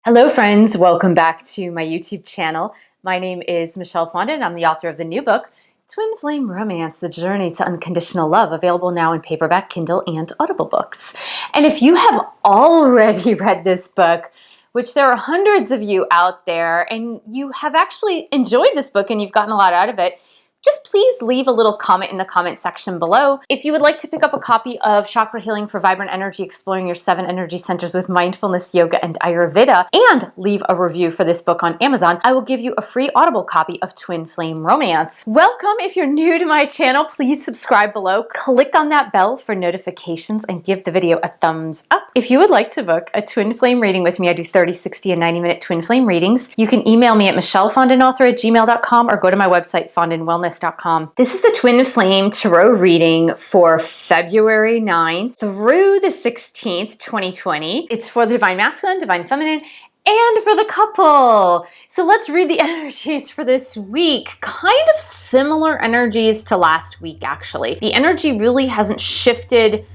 Hello friends, welcome back to my YouTube channel. My name is Michelle Fondin. I'm the author of the new book, Twin Flame Romance, The Journey to Unconditional Love, available now in paperback, Kindle, and Audible books. And if you have already read this book, which there are hundreds of you out there, and you have actually enjoyed this book and you've gotten a lot out of it, just please leave a little comment in the comment section below. If you would like to pick up a copy of Chakra Healing for Vibrant Energy, Exploring Your 7 Energy Centers with Mindfulness, Yoga, and Ayurveda, and leave a review for this book on Amazon, I will give you a free Audible copy of Twin Flame Romance. Welcome. If you're new to my channel, please subscribe below, click on that bell for notifications, and give the video a thumbs up. If you would like to book a Twin Flame reading with me, I do 30, 60, and 90-minute Twin Flame readings. You can email me at michellefondinauthor@gmail.com or go to my website, fondinwellness.com. This is the Twin Flame Tarot reading for February 9th through the 16th, 2020. It's for the Divine Masculine, Divine Feminine, and for the couple. So let's read the energies for this week. Kind of similar energies to last week, actually. The energy really hasn't shifted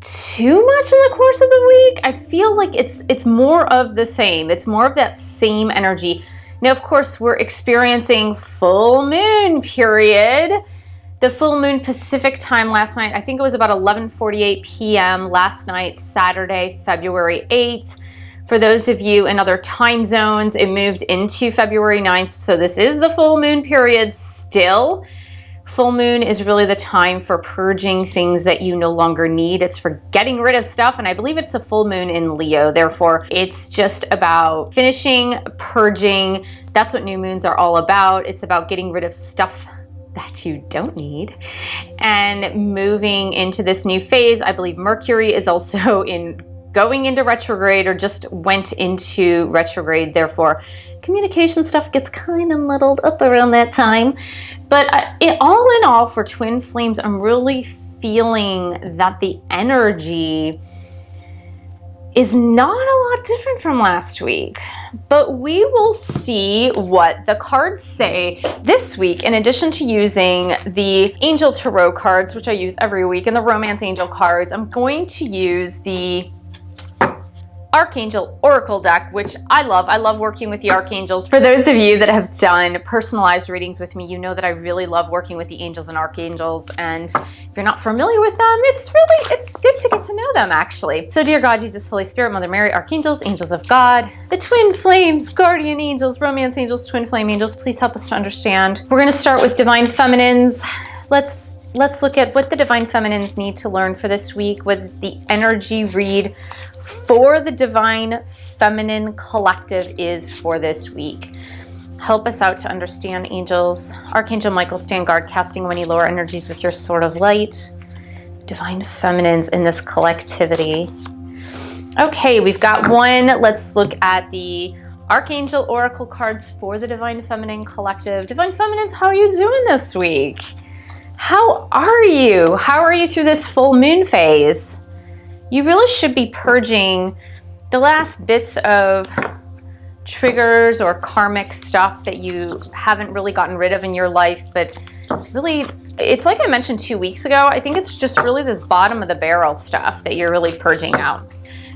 too much in the course of the week. I feel like it's more of the same. It's more of that same energy. Now, of course, we're experiencing full moon period. The full moon Pacific time last night, I think it was about 11:48 p.m. last night, Saturday, February 8th. For those of you in other time zones, it moved into February 9th. So this is the full moon period still. Full moon is really the time for purging things that you no longer need. It's for getting rid of stuff, and I believe it's a full moon in Leo. Therefore, it's just about finishing, purging. That's what new moons are all about. It's about getting rid of stuff that you don't need and moving into this new phase. I believe Mercury is also going into retrograde, or just went into retrograde. Therefore, communication stuff gets kind of muddled up around that time. But all in all, for Twin Flames, I'm really feeling that the energy is not a lot different from last week. But we will see what the cards say this week, in addition to using the Angel Tarot cards, which I use every week, and the Romance Angel cards. I'm going to use the Archangel Oracle deck, which I love. I love working with the Archangels. For those of you that have done personalized readings with me, you know that I really love working with the Angels and Archangels. And if you're not familiar with them, it's good to get to know them, actually. So dear God, Jesus, Holy Spirit, Mother Mary, Archangels, Angels of God, the Twin Flames, Guardian Angels, Romance Angels, Twin Flame Angels, please help us to understand. We're going to start with Divine Feminines. Let's look at what the Divine Feminines need to learn for this week with the energy read for the Divine Feminine Collective is for this week. Help us out to understand, angels. Archangel Michael, stand guard, casting many lower energies with your sword of light. Divine Feminines in this collectivity. Okay, we've got one. Let's look at the Archangel Oracle cards for the Divine Feminine Collective. Divine Feminines, how are you doing this week? How are you? How are you through this full moon phase? You really should be purging the last bits of triggers or karmic stuff that you haven't really gotten rid of in your life. But really, it's like I mentioned 2 weeks ago, I think it's just really this bottom of the barrel stuff that you're really purging out.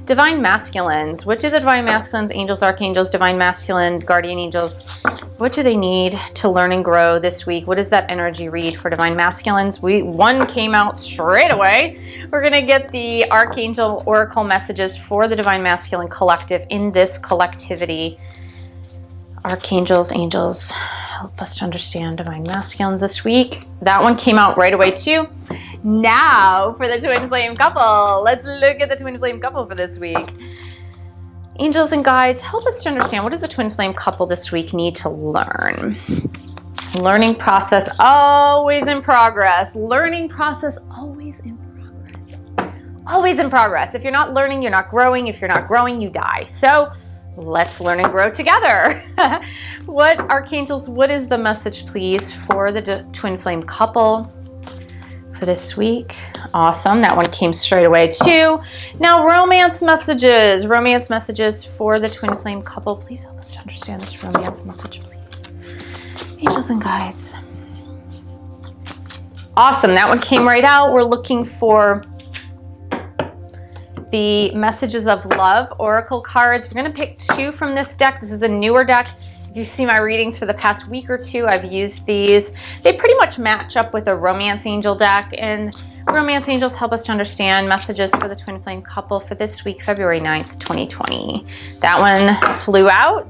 Divine Masculines. Which of the Divine Masculines, Angels, Archangels, Divine Masculine, Guardian Angels, what do they need to learn and grow this week? What is that energy read for Divine Masculines? One came out straight away. We're going to get the Archangel Oracle messages for the Divine Masculine Collective in this collectivity. Archangels, Angels, help us to understand Divine Masculines this week. That one came out right away too. Now for the Twin Flame couple. Let's look at the Twin Flame couple for this week. Angels and guides, help us to understand, what does the Twin Flame couple this week need to learn? Learning process always in progress. Learning process always in progress. Always in progress. If you're not learning, you're not growing. If you're not growing, you die. So let's learn and grow together. What archangels, what is the message, please, for the Twin Flame couple for this week? Awesome. That one came straight away too. Now, romance messages. Romance messages for the Twin Flame couple. Please help us to understand this romance message, please. Angels and guides. Awesome. That one came right out. We're looking for the Messages of Love Oracle cards. We're going to pick 2 from this deck. This is a newer deck. If you see my readings for the past week or 2, I've used these. They pretty much match up with a Romance Angel deck, and Romance Angels help us to understand messages for the twin flame couple for this week, February 9th, 2020. That one flew out.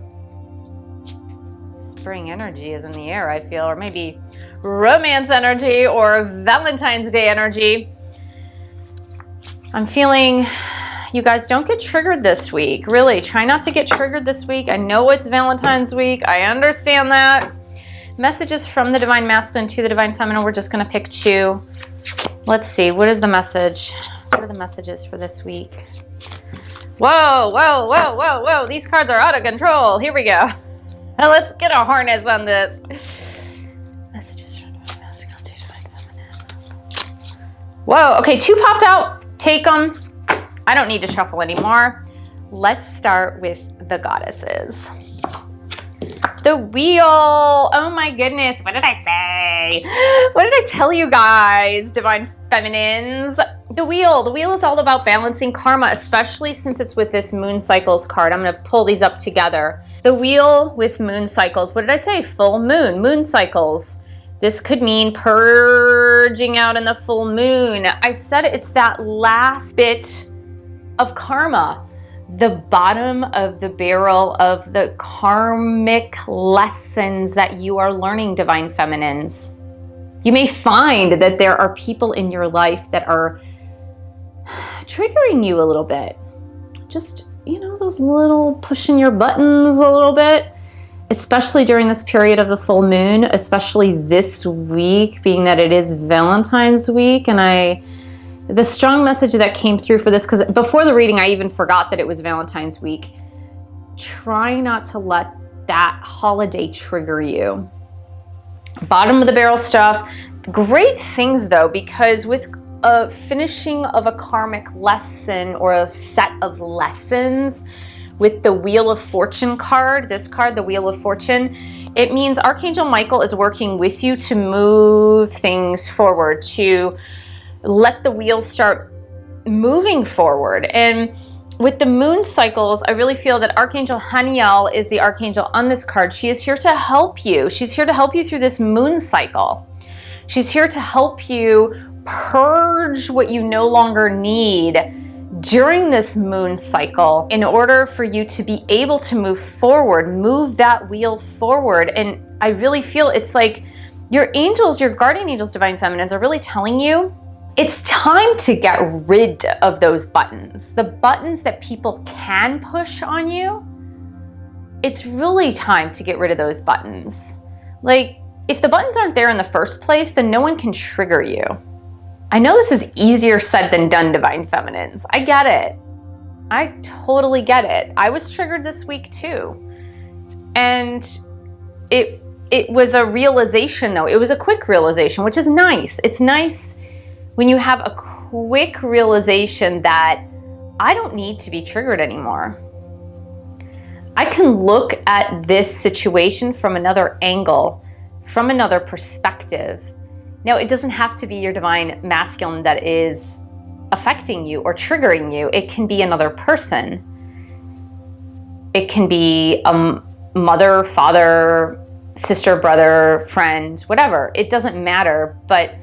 Spring energy is in the air, I feel, or maybe romance energy or Valentine's Day energy. I'm feeling you guys don't get triggered this week. Really, try not to get triggered this week. I know it's Valentine's week. I understand that. Messages from the Divine Masculine to the Divine Feminine. We're just going to pick 2. Let's see. What is the message? What are the messages for this week? Whoa, whoa, whoa, whoa, whoa. These cards are out of control. Here we go. Now let's get a harness on this. Messages from the Divine Masculine to the Divine Feminine. Whoa. Okay, 2 popped out. Take them. I don't need to shuffle anymore. Let's start with the goddesses. The Wheel. Oh my goodness. What did I say? What did I tell you guys, Divine Feminines? The Wheel. The Wheel is all about balancing karma, especially since it's with this Moon Cycles card. I'm going to pull these up together. The Wheel with Moon Cycles. What did I say? Full moon. Moon cycles. This could mean purging out in the full moon. I said it's that last bit of karma, the bottom of the barrel of the karmic lessons that you are learning, Divine Feminines. You may find that there are people in your life that are triggering you a little bit. Just, you know, those little pushing your buttons a little bit, especially during this period of the full moon, especially this week, being that it is Valentine's week. And the strong message that came through for this, because before the reading, I even forgot that it was Valentine's week. Try not to let that holiday trigger you. Bottom of the barrel stuff. Great things though, because with a finishing of a karmic lesson or a set of lessons with the Wheel of Fortune card, this card, the Wheel of Fortune, it means Archangel Michael is working with you to move things forward, to let the wheels start moving forward. And with the moon cycles, I really feel that Archangel Haniel is the archangel on this card. She is here to help you. She's here to help you through this moon cycle. She's here to help you purge what you no longer need during this moon cycle in order for you to be able to move forward, move that wheel forward. And I really feel it's like your angels, your guardian angels, Divine Feminines, are really telling you it's time to get rid of those buttons. The buttons that people can push on you, it's really time to get rid of those buttons. Like, if the buttons aren't there in the first place, then no one can trigger you. I know this is easier said than done, Divine Feminines. I get it. I totally get it. I was triggered this week too. And it was a realization though. It was a quick realization, which is nice. It's nice when you have a quick realization that I don't need to be triggered anymore. I can look at this situation from another angle, from another perspective. Now, it doesn't have to be your Divine Masculine that is affecting you or triggering you. It can be another person. It can be a mother, father, sister, brother, friend, whatever. It doesn't matter, but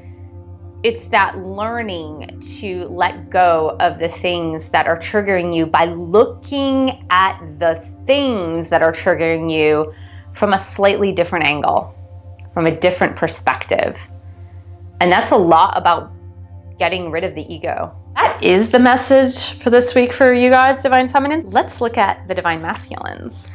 it's that learning to let go of the things that are triggering you by looking at the things that are triggering you from a slightly different angle, from a different perspective. And that's a lot about getting rid of the ego. That is the message for this week for you guys, Divine Feminines. Let's look at the Divine Masculines.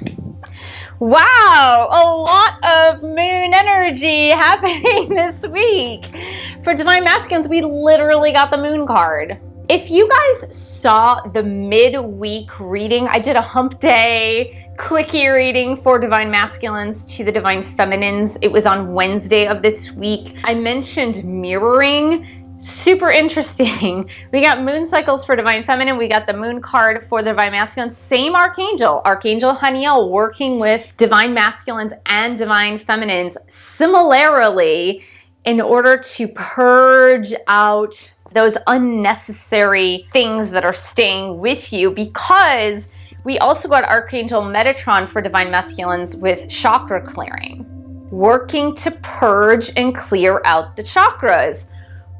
Wow, a lot of moon energy happening this week. For Divine Masculines, we literally got the moon card. If you guys saw the midweek reading, I did a hump day quickie reading for Divine Masculines to the Divine Feminines. It was on Wednesday of this week. I mentioned mirroring. Super interesting. We got moon cycles for Divine Feminine. We got the moon card for the Divine Masculine. Same archangel, Archangel Haniel, working with Divine Masculines and Divine Feminines. Similarly, in order to purge out those unnecessary things that are staying with you, because we also got Archangel Metatron for Divine Masculines with chakra clearing, working to purge and clear out the chakras.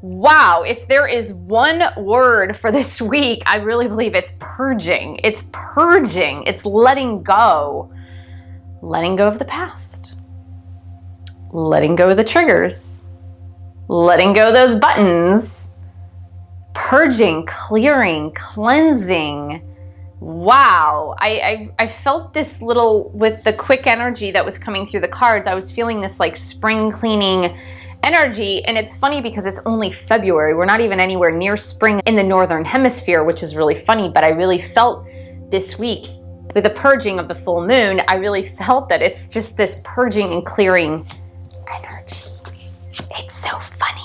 Wow, if there is one word for this week, I really believe it's purging. It's purging. It's letting go. Letting go of the past. Letting go of the triggers. Letting go of those buttons. Purging, clearing, cleansing. Wow, I felt this little, with the quick energy that was coming through the cards, I was feeling this like spring cleaning energy. And it's funny because it's only February. We're not even anywhere near spring in the Northern Hemisphere, which is really funny. But I really felt this week with the purging of the full moon, I really felt that it's just this purging and clearing energy. It's so funny.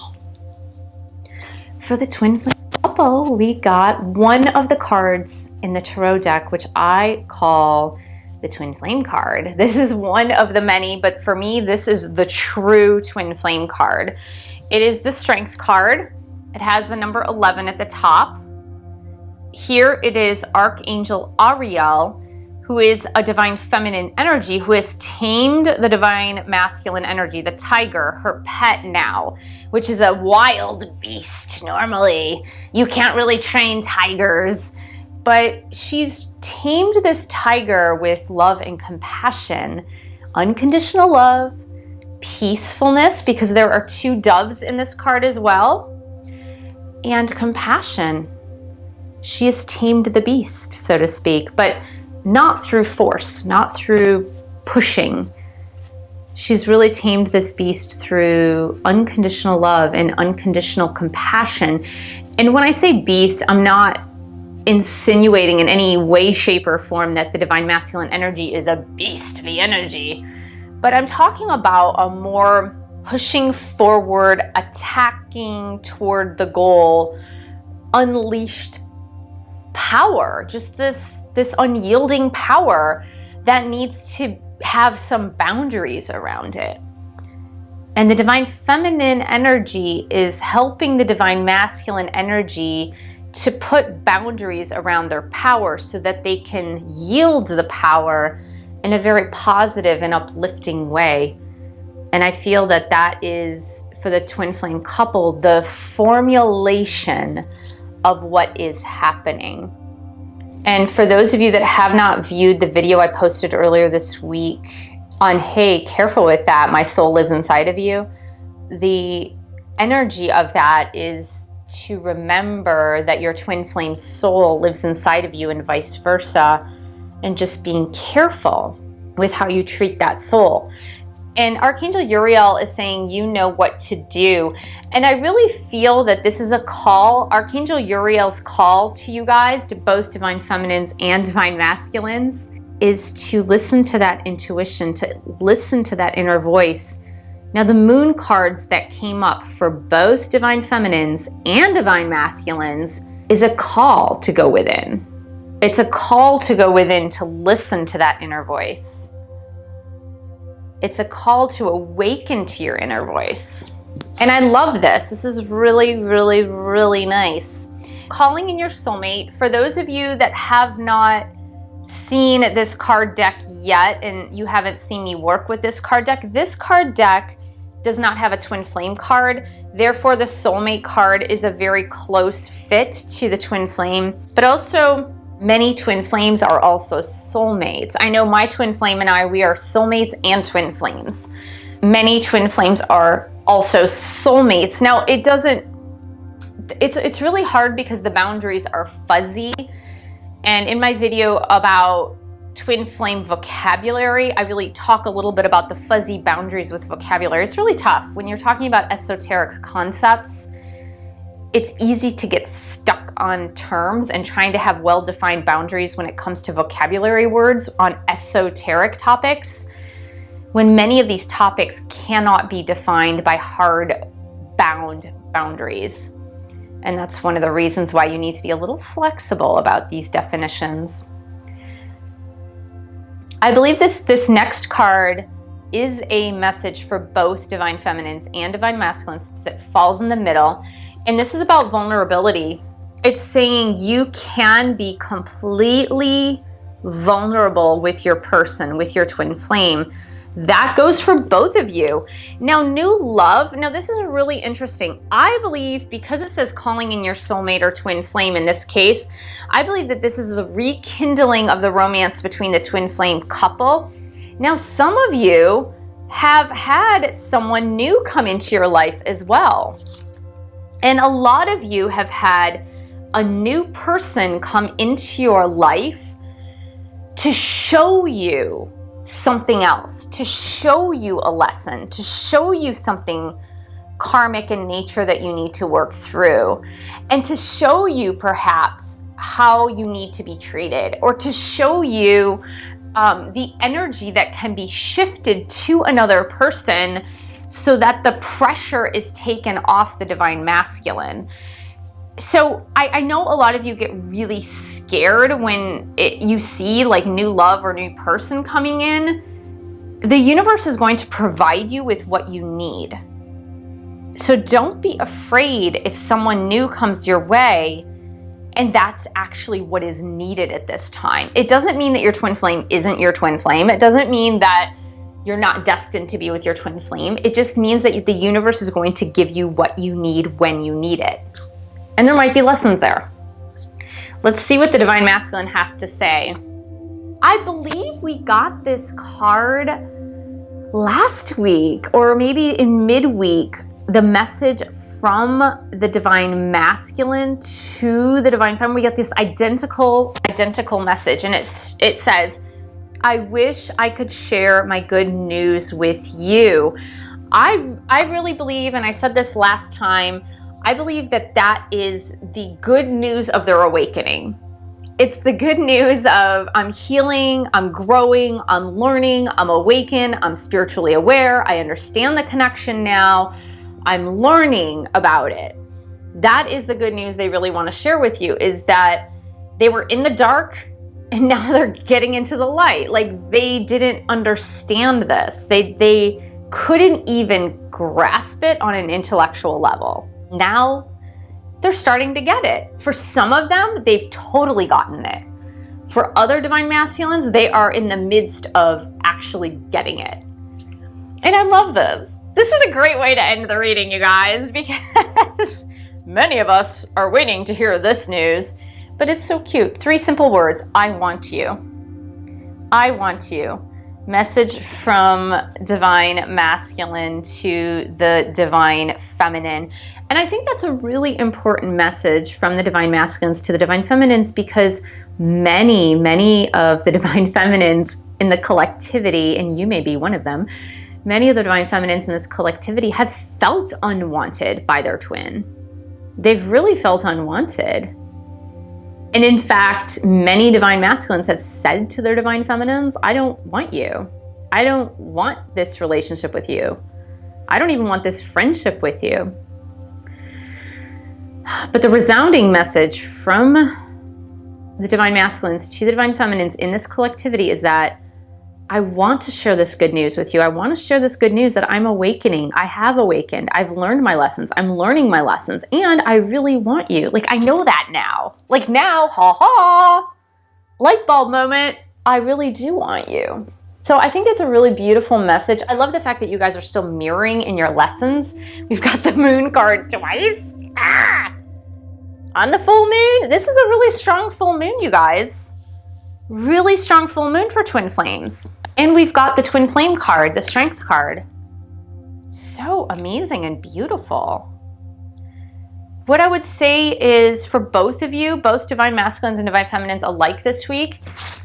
For the twin flame couple, we got one of the cards in the tarot deck, which I call the twin flame card. This is one of the many, but for me, this is the true twin flame card. It is the strength card. It has the number 11 at the top. Here it is Archangel Ariel, who is a divine feminine energy, who has tamed the divine masculine energy, the tiger, her pet now, which is a wild beast. Normally, you can't really train tigers, but she's tamed this tiger with love and compassion, unconditional love, peacefulness, because there are two doves in this card as well, and compassion. She has tamed the beast, so to speak, but not through force, not through pushing. She's really tamed this beast through unconditional love and unconditional compassion. And when I say beast, I'm not insinuating in any way, shape, or form that the divine masculine energy is a beastly energy. But I'm talking about a more pushing forward, attacking toward the goal, unleashed power, just this unyielding power that needs to have some boundaries around it. And the divine feminine energy is helping the divine masculine energy to put boundaries around their power so that they can yield the power in a very positive and uplifting way. And I feel that that is, for the twin flame couple, the formulation of what is happening. And for those of you that have not viewed the video I posted earlier this week on, hey, careful with that, my soul lives inside of you, the energy of that is to remember that your twin flame soul lives inside of you and vice versa, and just being careful with how you treat that soul. And Archangel Uriel is saying, you know what to do. And I really feel that this is a call, Archangel Uriel's call to you guys, to both divine feminines and divine masculines, is to listen to that intuition, to listen to that inner voice. Now, the moon cards that came up for both divine feminines and divine masculines is a call to go within. It's a call to go within, to listen to that inner voice. It's a call to awaken to your inner voice. And I love this. This is really, really, really nice. Calling in your soulmate. For those of you that have not seen this card deck yet, and you haven't seen me work with this card deck does not have a twin flame card. Therefore, the soulmate card is a very close fit to the twin flame, but also many twin flames are also soulmates. I know my twin flame and I, we are soulmates and twin flames. Many twin flames are also soulmates. Now, it's really hard because the boundaries are fuzzy. And in my video about twin flame vocabulary, I really talk a little bit about the fuzzy boundaries with vocabulary. It's really tough. When you're talking about esoteric concepts, it's easy to get stuck on terms and trying to have well-defined boundaries when it comes to vocabulary words on esoteric topics, when many of these topics cannot be defined by hard bound boundaries. And that's one of the reasons why you need to be a little flexible about these definitions. I believe this next card is a message for both divine feminines and divine masculines. It falls in the middle. And this is about vulnerability. It's saying you can be completely vulnerable with your person, with your twin flame. That goes for both of you. Now, new love. Now, this is really interesting. I believe, because it says calling in your soulmate or twin flame in this case, I believe that this is the rekindling of the romance between the twin flame couple. Now, some of you have had someone new come into your life as well. And a lot of you have had a new person come into your life to show you something else, to show you a lesson, to show you something karmic in nature that you need to work through, and to show you perhaps how you need to be treated, or to show you the energy that can be shifted to another person so that the pressure is taken off the divine masculine. So I know a lot of you get really scared when you see like new love or new person coming in. The universe is going to provide you with what you need. So don't be afraid if someone new comes your way and that's actually what is needed at this time. It doesn't mean that your twin flame isn't your twin flame. It doesn't mean that you're not destined to be with your twin flame. It just means that the universe is going to give you what you need when you need it. And there might be lessons there. Let's see what the divine masculine has to say. I believe we got this card last week, or maybe in midweek, the message from the divine masculine to the divine feminine. We get this identical message, and it says, I wish I could share my good news with you. I really believe, and I said this last time, I believe that that is the good news of their awakening. It's the good news of I'm healing, I'm growing, I'm learning, I'm awakened, I'm spiritually aware, I understand the connection now, I'm learning about it. That is the good news they really want to share with you, is that they were in the dark and now they're getting into the light. Like, they didn't understand this. They couldn't even grasp it on an intellectual level. Now they're starting to get it. For some of them, they've totally gotten it. For other divine masculines, they are in the midst of actually getting it. And I love this. This is a great way to end the reading, you guys, because many of us are waiting to hear this news, but it's so cute. 3 simple words. I want you. I want you. Message from divine masculine to the divine feminine. And I think that's a really important message from the divine masculines to the divine feminines, because many of the divine feminines in the collectivity, and you may be one of them, many of the divine feminines in this collectivity have felt unwanted by their twin. They've really felt unwanted. And in fact, many divine masculines have said to their divine feminines, I don't want you. I don't want this relationship with you. I don't even want this friendship with you. But the resounding message from the divine masculines to the divine feminines in this collectivity is that I want to share this good news with you. I want to share this good news that I'm awakening. I have awakened. I've learned my lessons. I'm learning my lessons. And I really want you. Like, I know that now. Like, now, light bulb moment. I really do want you. So I think it's a really beautiful message. I love the fact that you guys are still mirroring in your lessons. We've got the moon card twice. On the full moon. This is a really strong full moon, you guys. Really strong full moon for twin flames. And we've got the twin flame card, the strength card. So amazing and beautiful. What I would say is, for both of you, both divine masculines and divine feminines alike this week,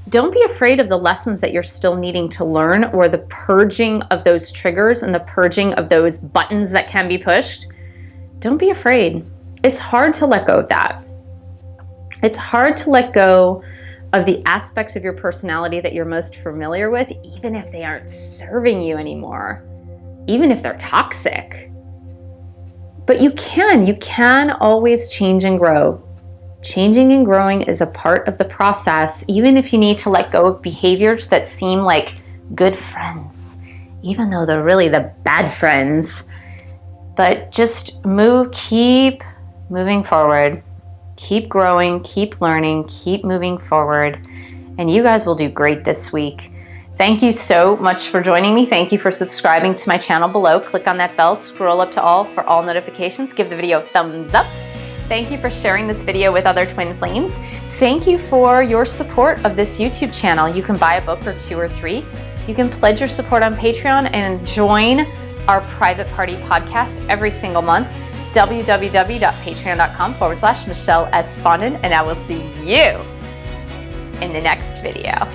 don't be afraid of the lessons that you're still needing to learn, or the purging of those triggers and the purging of those buttons that can be pushed. Don't be afraid. It's hard to let go of that. It's hard to let go of the aspects of your personality that you're most familiar with, even if they aren't serving you anymore, even if they're toxic. But you can always change and grow. Changing and growing is a part of the process, even if you need to let go of behaviors that seem like good friends, even though they're really the bad friends. But just keep moving forward, keep growing, keep learning, keep moving forward, and you guys will do great this week. Thank you so much for joining me. Thank you for subscribing to my channel below. Click on that bell, scroll up to all for all notifications. Give the video a thumbs up. Thank you for sharing this video with other twin flames. Thank you for your support of this YouTube channel. You can buy a book or 2 or 3. You can pledge your support on Patreon and join our private party podcast every single month. www.patreon.com/Michelle S. Fondin, and I will see you in the next video.